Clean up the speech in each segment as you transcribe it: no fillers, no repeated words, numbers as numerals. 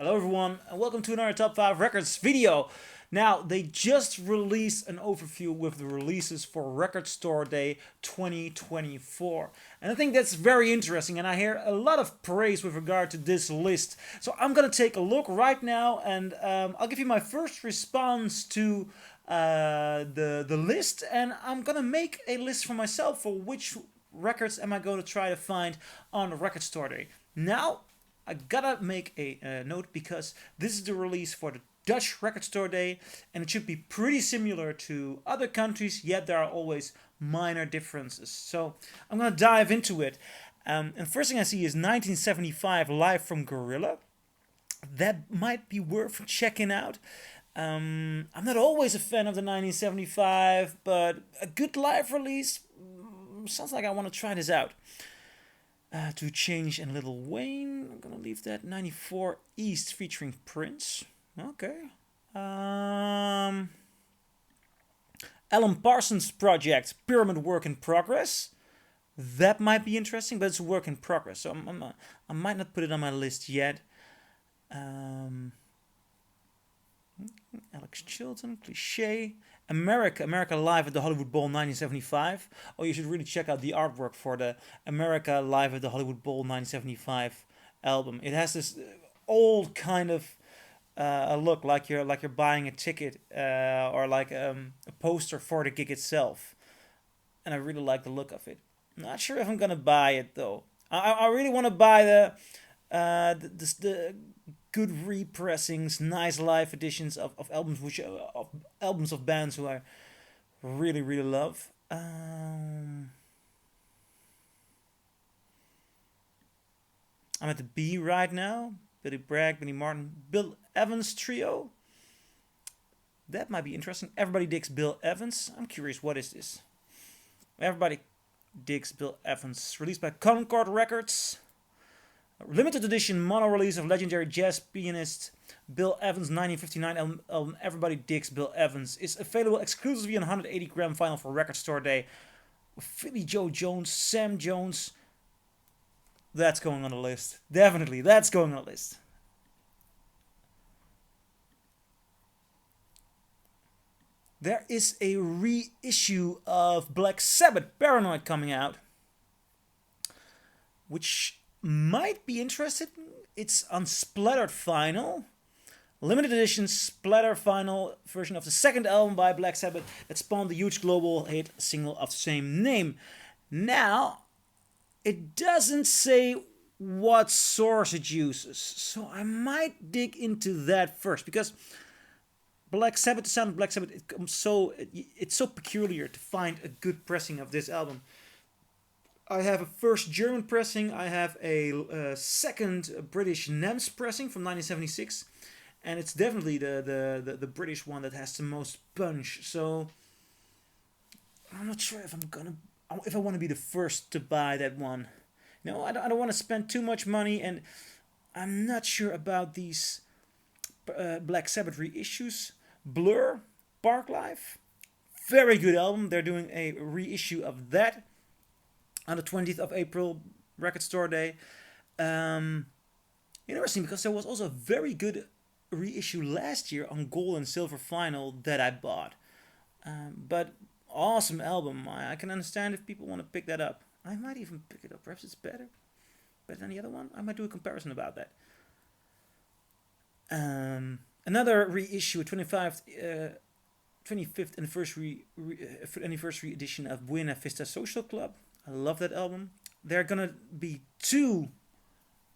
Hello everyone and welcome to another Top 5 Records video. Now, they just released an overview with the releases for Record Store Day 2024. And I think that's very interesting and I hear a lot of praise with regard to this list. So I'm gonna take a look right now and I'll give you my first response to the list, and I'm gonna make a list for myself for which records am I going to try to find on Record Store Day. Now, I gotta make a note because this is the release for the Dutch Record Store Day and it should be pretty similar to other countries, yet there are always minor differences. So I'm gonna dive into it. And first thing I see is 1975 Live from Gorilla. That might be worth checking out. I'm not always a fan of the 1975, but a good live release sounds like I want to try this out. To Change and Lil Wayne, I'm gonna leave that. 94 East featuring Prince. Okay. Alan Parsons Project, Pyramid Work in Progress. That might be interesting, but it's a work in progress, so I might not put it on my list yet. Alex Chilton, Cliché. America Live at the Hollywood Bowl 1975. Oh, you should really check out the artwork for the America Live at the Hollywood Bowl 1975 album. It has this old kind of look, like you're buying a ticket or like a poster for the gig itself, and I really like the look of it. Not sure if I'm gonna buy it though. I really want to buy the good repressings, nice live editions of albums, of albums of bands who I really love. I'm at the B right now. Billy Bragg, Benny Martin, Bill Evans trio. That might be interesting. Everybody digs Bill Evans. I'm curious, what is this? Everybody digs Bill Evans. Released by Concord Records. Limited edition mono release of legendary jazz pianist Bill Evans' 1959 album Everybody Digs Bill Evans is available exclusively on 180-gram vinyl for Record Store Day. With Philly Joe Jones, Sam Jones. That's going on the list. Definitely, that's going on the list. There is a reissue of Black Sabbath Paranoid coming out, which might be interested. It's on splattered vinyl, limited edition splatter vinyl version of the second album by Black Sabbath that spawned the huge global hit single of the same name. Now, it doesn't say what source it uses, so I might dig into that first, because Black Sabbath, the sound of Black Sabbath, it's so peculiar to find a good pressing of this album. I have a first German pressing, I have a second British NEMS pressing from 1976, and it's definitely the British one that has the most punch. So I'm not sure if I want to be the first to buy that one. No, I don't want to spend too much money, and I'm not sure about these Black Sabbath reissues. Blur, Park Life, very good album. They're doing a reissue of that on the 20th of April, Record Store Day. Interesting, because there was also a very good reissue last year on gold and silver vinyl that I bought. But awesome album. I can understand if people want to pick that up. I might even pick it up. Perhaps it's better than the other one. I might do a comparison about that. Another reissue, 25th anniversary edition of Buena Vista Social Club. I love that album. There are gonna be two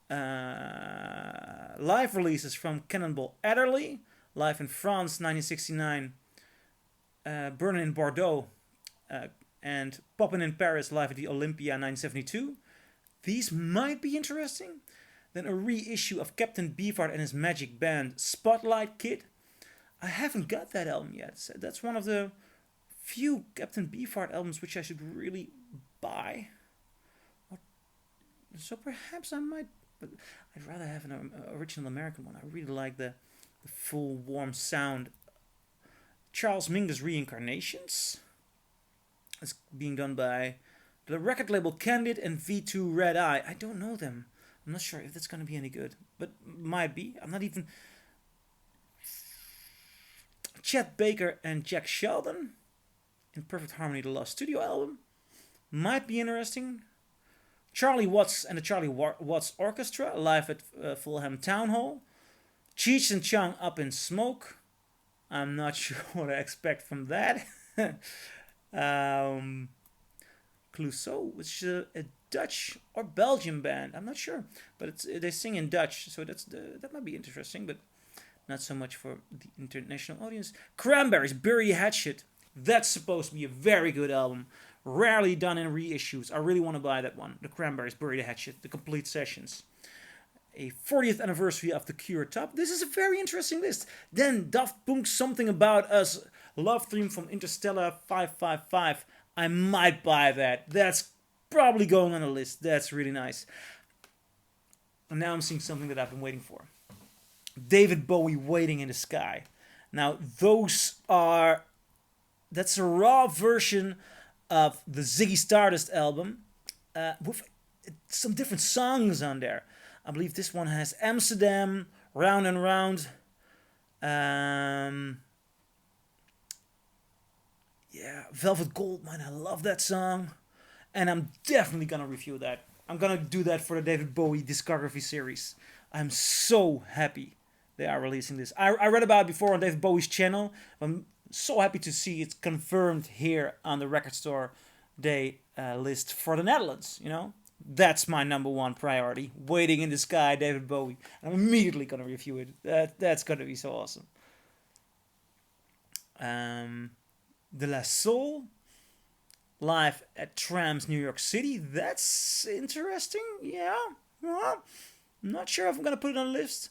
live releases from Cannonball Adderley, live in France, 1969, Burning in Bordeaux, and Poppin' in Paris, live at the Olympia, 1972. These might be interesting. Then a reissue of Captain Beefheart and his Magic Band, Spotlight Kid. I haven't got that album yet. So that's one of the few Captain Beefheart albums which I should really buy. So perhaps I might, but I'd rather have an original American one. I really like the full warm sound. Charles Mingus Reincarnations. It's being done by the record label Candid and V2 Red Eye. I don't know them. I'm not sure if that's gonna be any good, but might be. I'm not even. Chet Baker and Jack Sheldon in Perfect Harmony, the Lost Studio album, might be interesting. Charlie Watts and the Charlie Watts Orchestra live at Fulham Town Hall. Cheech and Chong Up in Smoke. I'm not sure what I expect from that. Clouseau, which is a Dutch or Belgian band. I'm not sure, but they sing in Dutch, so that might be interesting, but not so much for the international audience. Cranberries, Bury the Hatchet. That's supposed to be a very good album. Rarely done in reissues. I really want to buy that one. The Cranberries, Bury the Hatchet, the complete sessions. A 40th anniversary of The Cure Top. This is a very interesting list. Then Daft Punk's Something About Us, love theme from Interstellar 555. I might buy that. That's probably going on the list. That's really nice. And now I'm seeing something that I've been waiting for. David Bowie, Waiting in the Sky. Now that's a raw version of the Ziggy Stardust album with some different songs on there. I believe this one has Amsterdam, Round and Round. Velvet Goldmine. I love that song. And I'm definitely going to review that. I'm going to do that for the David Bowie discography series. I'm so happy they are releasing this. I read about it before on David Bowie's channel. I'm so happy to see it's confirmed here on the Record Store Day list for the Netherlands, That's my number one priority. Waiting in the Sky, David Bowie. I'm immediately going to review it. That's going to be so awesome. De La Soul, live at Trams, New York City. That's interesting. Yeah. Well, I'm not sure if I'm going to put it on the list.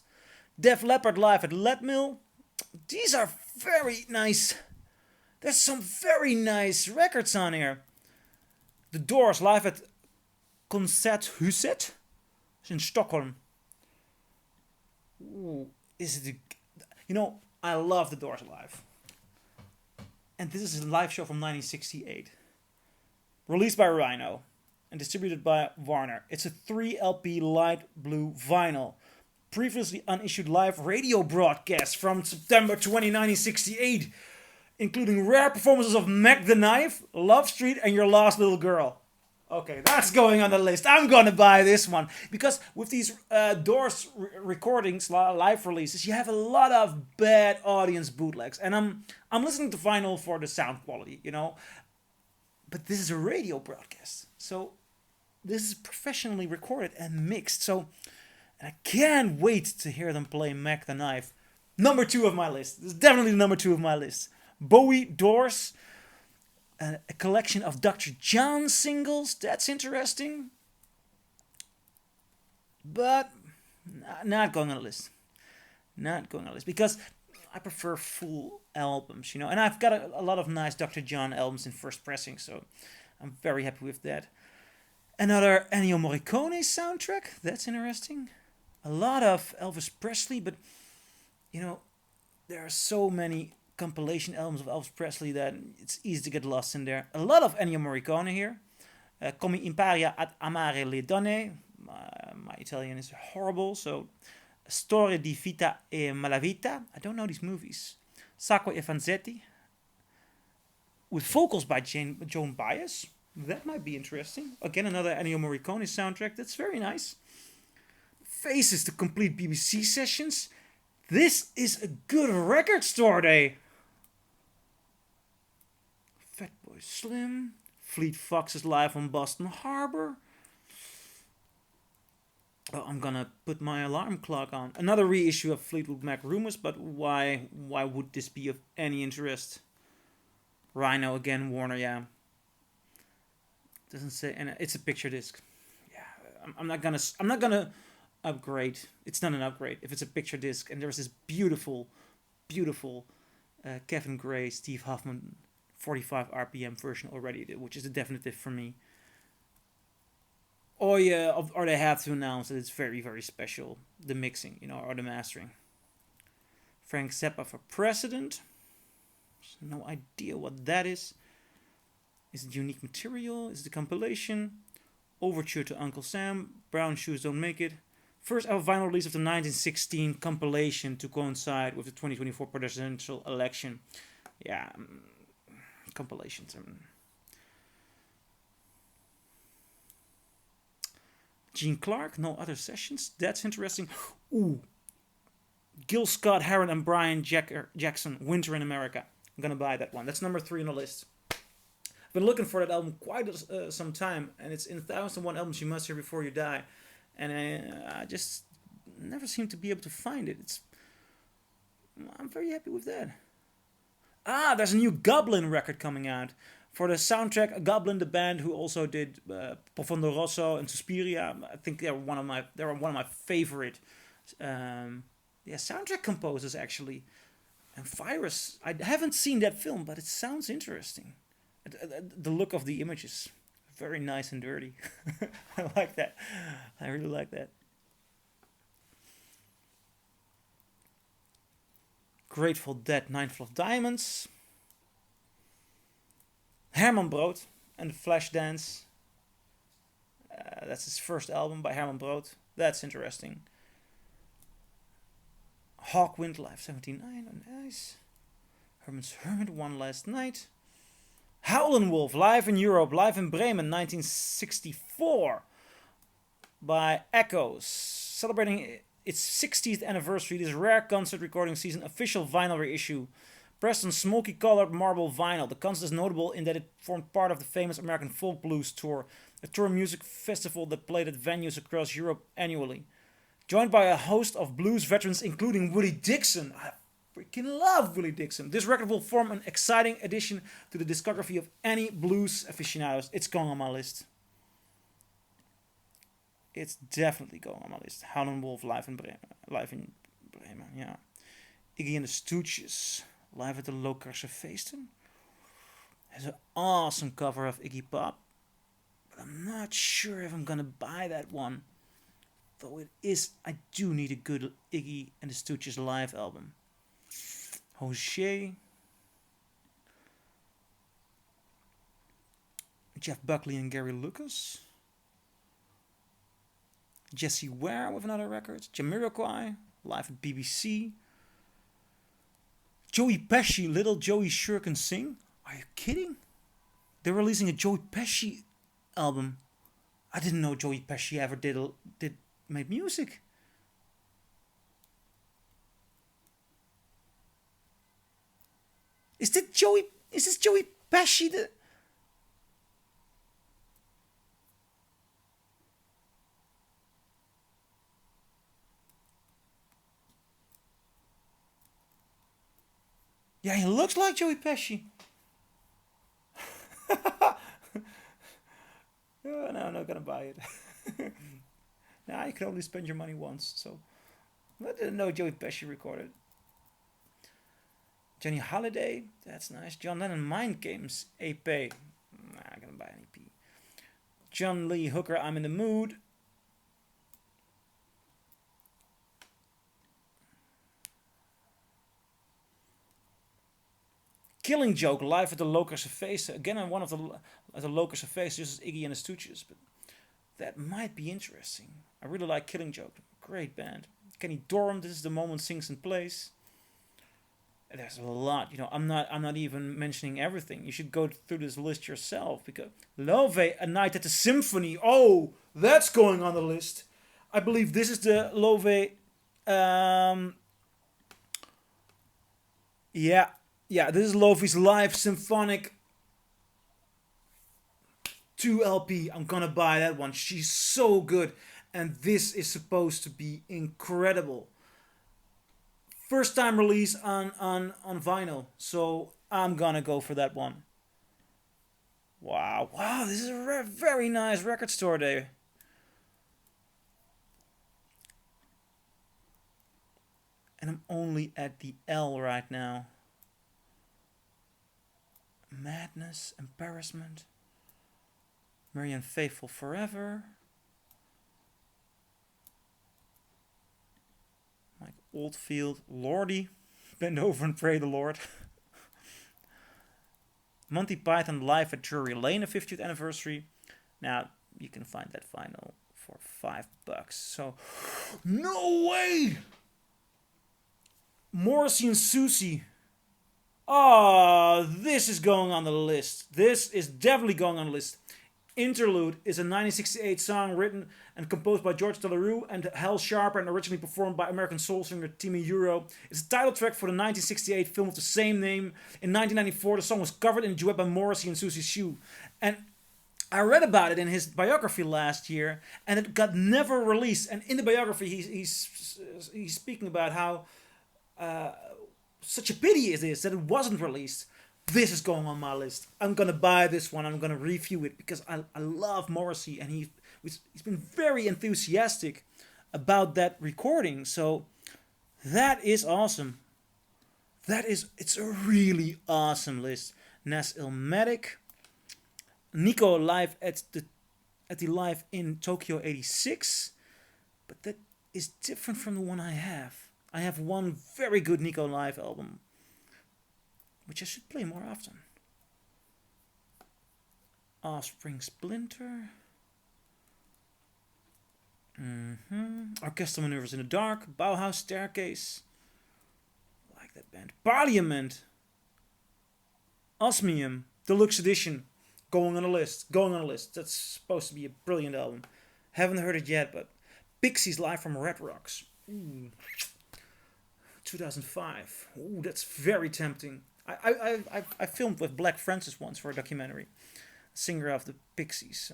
Def Leppard live at Leadmill. These are very nice. There's some very nice records on here. The Doors live at Concerthuset in Stockholm. Ooh, I love the Doors live. And this is a live show from 1968. Released by Rhino and distributed by Warner. It's a 3 LP light blue vinyl. Previously unissued live radio broadcast from September 20, 1968, including rare performances of Mac the Knife, Love Street, and Your Lost Little Girl. Okay, that's going on the list. I'm gonna buy this one because with these Doors recordings, live releases, you have a lot of bad audience bootlegs, and I'm listening to vinyl for the sound quality, But this is a radio broadcast, so this is professionally recorded and mixed. So. And I can't wait to hear them play Mac the Knife. Number 2 of my list. This is definitely the number 2 of my list. Bowie, Doors, a collection of Dr. John singles. That's interesting. But not going on the list. Not going on the list. Because I prefer full albums, And I've got a lot of nice Dr. John albums in first pressing. So I'm very happy with that. Another Ennio Morricone soundtrack. That's interesting. A lot of Elvis Presley, but there are so many compilation albums of Elvis Presley that it's easy to get lost in there. A lot of Ennio Morricone here. Come imparia ad amare le donne. My Italian is horrible, so Storia di vita e malavita. I don't know these movies. Sacco e Vanzetti. With vocals by Joan Baez. That might be interesting. Again, another Ennio Morricone soundtrack. That's very nice. Faces, the complete BBC sessions. This is a good Record Store Day. Fatboy Slim. Fleet Foxes live on Boston Harbor. Oh, I'm gonna put my alarm clock on. Another reissue of Fleetwood Mac Rumors, but why would this be of any interest? Rhino again, Warner, yeah. Doesn't say, and it's a picture disc. Yeah, I'm not gonna upgrade. It's not an upgrade if it's a picture disc. And there's this beautiful Kevin Gray, Steve Hoffman 45 RPM version already, which is a definitive for me. Or they have to announce that it's very, very special, the mixing, or the mastering. Frank Zappa for President. No idea what that is. Is it unique material? Is it a compilation? Overture to Uncle Sam, Brown Shoes Don't Make It. First ever vinyl release of the 1916 compilation to coincide with the 2024 presidential election. Yeah, compilations. Gene Clark, No Other Sessions. That's interesting. Ooh. Gil Scott Heron and Brian Jackson, Winter in America. I'm gonna buy that one. That's number 3 on the list. I've been looking for that album quite some time, and it's in 1001 albums you must hear before you die, and I just never seem to be able to find it. I'm very happy with that. There's a new Goblin record coming out for the soundtrack. Goblin, the band who also did Profondo Rosso and Suspiria. I think they're one of my favorite soundtrack composers actually. And Virus, I haven't seen that film, but it sounds interesting. The look of the images, very nice and dirty. I like that. I really like that. Grateful Dead, Nineful of Diamonds. Herman Brood and the Flashdance. That's his first album by Herman Brood. That's interesting. Hawkwind Live 79, oh nice. Herman's Hermit, One Last Night. Howlin' Wolf, live in Europe, live in Bremen, 1964, by Echoes, celebrating its 60th anniversary. This rare concert recording sees an official vinyl reissue, pressed on smoky-colored marble vinyl. The concert is notable in that it formed part of the famous American Folk Blues Tour, a tour music festival that played at venues across Europe annually. Joined by a host of blues veterans, including Willie Dixon. I freaking love Willie Dixon. This record will form an exciting addition to the discography of any blues aficionados. It's going on my list. It's definitely going on my list. Howlin' Wolf live in Bremen. Yeah. Iggy and the Stooges live at the Lokerse Feesten. Has an awesome cover of Iggy Pop, but I'm not sure if I'm gonna buy that one. Though I do need a good Iggy and the Stooges live album. Jose, Jeff Buckley and Gary Lucas, Jesse Ware with another record, Jamiroquai live at BBC, Joey Pesci, Little Joey Sure Can Sing. Are you kidding? They're releasing a Joey Pesci album. I didn't know Joey Pesci ever did make music. Is this Joey Pesci? Yeah, he looks like Joey Pesci. No, I'm not gonna buy it. Nah, you can only spend your money once, so I didn't know Joey Pesci recorded. Johnny Holiday, that's nice. John Lennon, Mind Games, EP. Nah, I'm gonna buy an EP. John Lee Hooker, I'm in the Mood. Killing Joke, live at the Lokerse Feesten. Again, on one of the Lokerse Feesten, this is Iggy and the Stooges, but that might be interesting. I really like Killing Joke, great band. Kenny Dorham, This Is the Moment, Sings and Plays. There's a lot, I'm not even mentioning everything. You should go through this list yourself, because Love, A Night at the Symphony. Oh, that's going on the list. I believe this is the Love. Yeah, this is Love's live symphonic 2 LP. I'm gonna buy that one. She's so good, and this is supposed to be incredible. First time release on vinyl, so I'm gonna go for that one. Wow, this is a very nice record store day. And I'm only at the L right now. Madness, Embarrassment, Marianne Faithful Forever, Mike Oldfield, Lordy, Bend Over and Pray the Lord. Monty Python live at Drury Lane, a 50th anniversary. Now, you can find that vinyl for $5. So, no way! Morrissey and Susie. Oh, this is going on the list. This is definitely going on the list. Interlude is a 1968 song written and composed by George Delarue and Hal Sharper and originally performed by American soul singer Timmy Euro. It's a title track for the 1968 film of the same name. In 1994, the song was covered in a duet by Morrissey and Susie Shue. And I read about it in his biography last year, and it got never released. And in the biography, he's speaking about how such a pity it is that it wasn't released. This is going on my list. I'm gonna buy this one. I'm gonna review it because I love Morrissey, and he's been very enthusiastic about that recording. So that is awesome. It's a really awesome list. Nas Illmatic, Nico live at the live in Tokyo '86, but that is different from the one I have. I have one very good Nico live album, which I should play more often. Offspring Splinter. Orchestral Maneuvers in the Dark. Bauhaus Staircase. I like that band. Parliament. Osmium. Deluxe Edition. Going on a list. That's supposed to be a brilliant album. Haven't heard it yet, but Pixies live from Red Rocks. 2005. Ooh, that's very tempting. I filmed with Black Francis once for a documentary. Singer of the Pixies.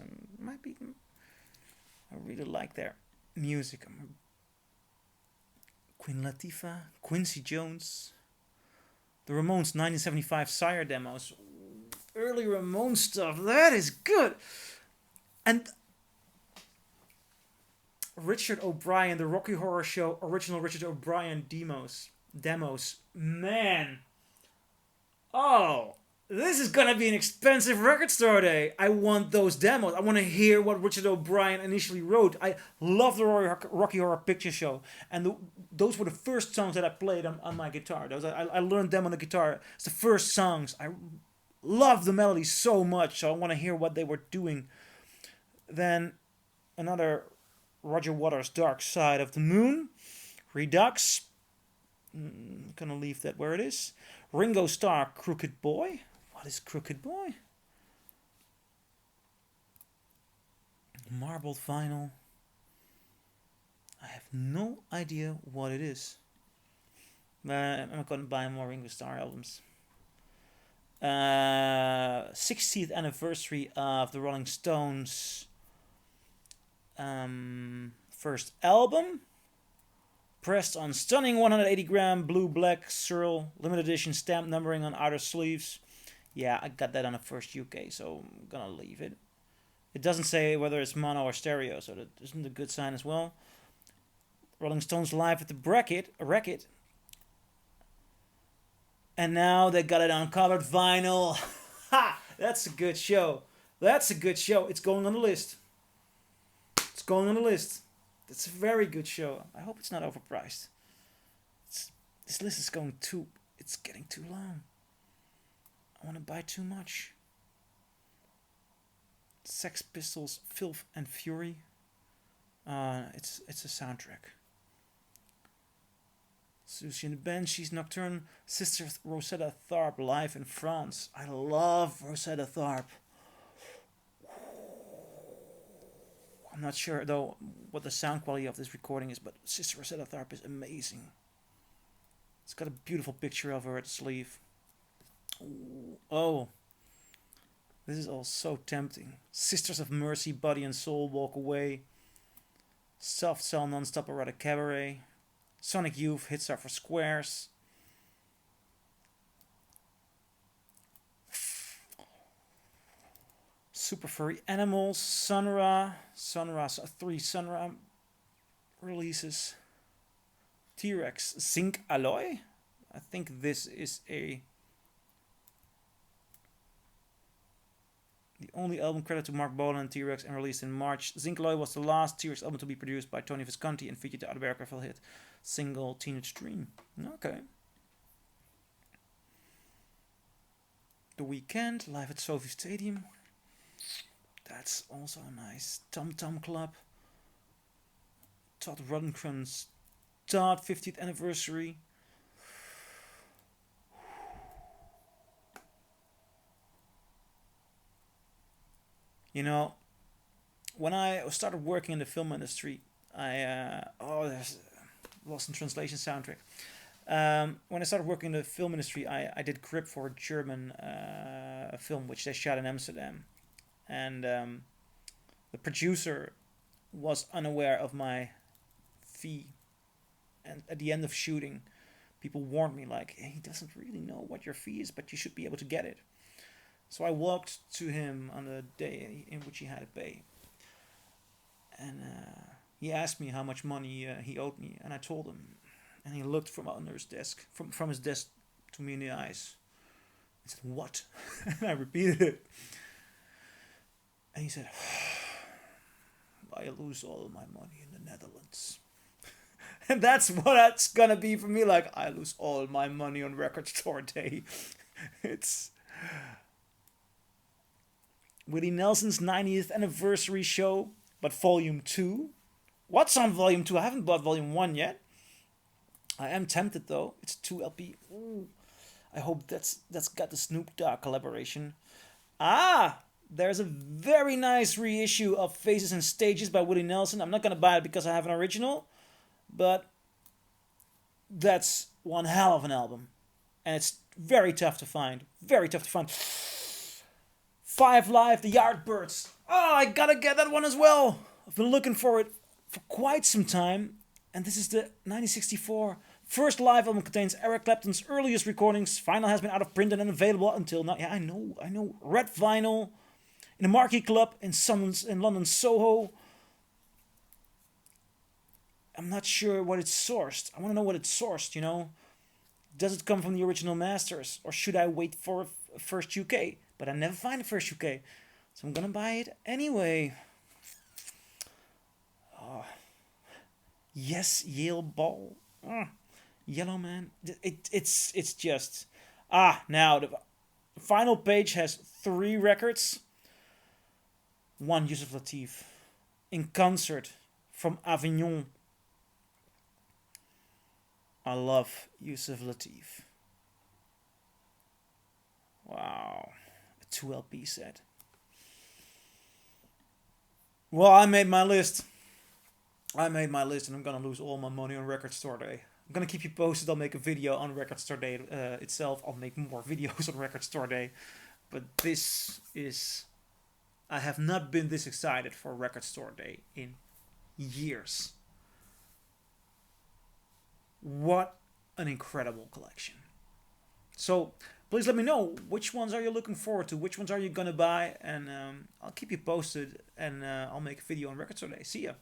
I really like their music. Queen Latifah, Quincy Jones, the Ramones 1975 Sire demos. Early Ramones stuff, that is good. And Richard O'Brien, the Rocky Horror Show original Richard O'Brien demos. Man. Oh, this is gonna be an expensive record store day. I want those demos. I want to hear what Richard O'Brien initially wrote. I love the Rocky Horror Picture Show, and those were the first songs that I played on my guitar. I learned them on the guitar. It's the first songs. I love the melody so much, so I want to hear what they were doing. Then another Roger Waters' Dark Side of the Moon, Redux. Gonna leave that where it is. Ringo Starr, Crooked Boy. What is Crooked Boy? Marbled vinyl. I have no idea what it is. I'm not gonna buy more Ringo Starr albums. 60th anniversary of the Rolling Stones first album. Pressed on stunning 180-gram blue-black Searle limited edition stamp numbering on outer sleeves. Yeah, I got that on the first UK, so I'm gonna leave it. It doesn't say whether it's mono or stereo, so that isn't a good sign as well. Rolling Stones live at the Wreck-It. And now they got it on colored vinyl. Ha! That's a good show. It's going on the list. It's a very good show. I hope it's not overpriced. This list is it's getting too long. I want to buy too much. Sex Pistols, Filth and Fury. It's a soundtrack. Susie and the Banshees, Nocturne, Sister Rosetta Tharpe live in France. I love Rosetta Tharpe. I'm not sure though what the sound quality of this recording is, but Sister Rosetta Tharpe is amazing. It's got a beautiful picture of her at the sleeve. Ooh, oh, this is all so tempting. Sisters of Mercy, Body and Soul, Walk Away. Soft Cell, Non-Stop Erotic Cabaret. Sonic Youth, Hits Are for Squares. Super Furry Animals, Sun Ra, 3 Sun Ra releases. T-Rex, Zinc Alloy. I think this is the only album credited to Mark Bolan and T-Rex and released in March. Zinc Alloy was the last T-Rex album to be produced by Tony Visconti and featured the autobiographical hit single Teenage Dream. Okay. The Weeknd, live at Sophie Stadium. That's also nice. Tom Tom Club. Todd Rundgren's Todd 50th anniversary. You know, when I started working in the film industry, there's Lost in Translation soundtrack. When I started working in the film industry, I did grip for a German film which they shot in Amsterdam, and the producer was unaware of my fee. And at the end of shooting, people warned me like, hey, he doesn't really know what your fee is, but you should be able to get it. So I walked to him on the day in which he had to pay, and he asked me how much money he owed me, and I told him, and he looked from under his desk, from his desk to me in the eyes. He said, "What?" And I repeated it, and he said, "I lose all my money in the Netherlands." And that's what it's gonna be for me. Like, I lose all my money on Record Store Day. It's Willie Nelson's 90th anniversary show, but Volume 2. What's on Volume 2? I haven't bought Volume 1 yet. I am tempted though. It's a 2 LP. Ooh. I hope that's got the Snoop Dogg collaboration. There's a very nice reissue of Faces and Stages by Willie Nelson. I'm not gonna buy it because I have an original, but that's one hell of an album. And it's very tough to find. Very tough to find. Five Live, The Yardbirds. Oh, I gotta get that one as well. I've been looking for it for quite some time. And this is the 1964 first live album. Contains Eric Clapton's earliest recordings. Vinyl has been out of print and unavailable until now. Yeah, I know. Red vinyl in a Marquee Club in London, Soho. I'm not sure what it's sourced. I want to know what it's sourced, you know. Does it come from the original masters? Or should I wait for first UK? But I never find a first UK. So I'm gonna buy it anyway. Oh. Yes, Yale Ball. Yellow Man. It's just... now the final page has 3 records. 1 Yusuf Lateef. In concert from Avignon. I love Yusuf Lateef. Wow. A 2 LP set. Well, I made my list. And I'm gonna lose all my money on Record Store Day. I'm gonna keep you posted. I'll make a video on Record Store Day itself. I'll make more videos on Record Store Day. But this is... I have not been this excited for Record Store Day in years. What an incredible collection. So please let me know which ones are you looking forward to, which ones are you gonna buy, and I'll keep you posted, and I'll make a video on Record Store Day. See ya.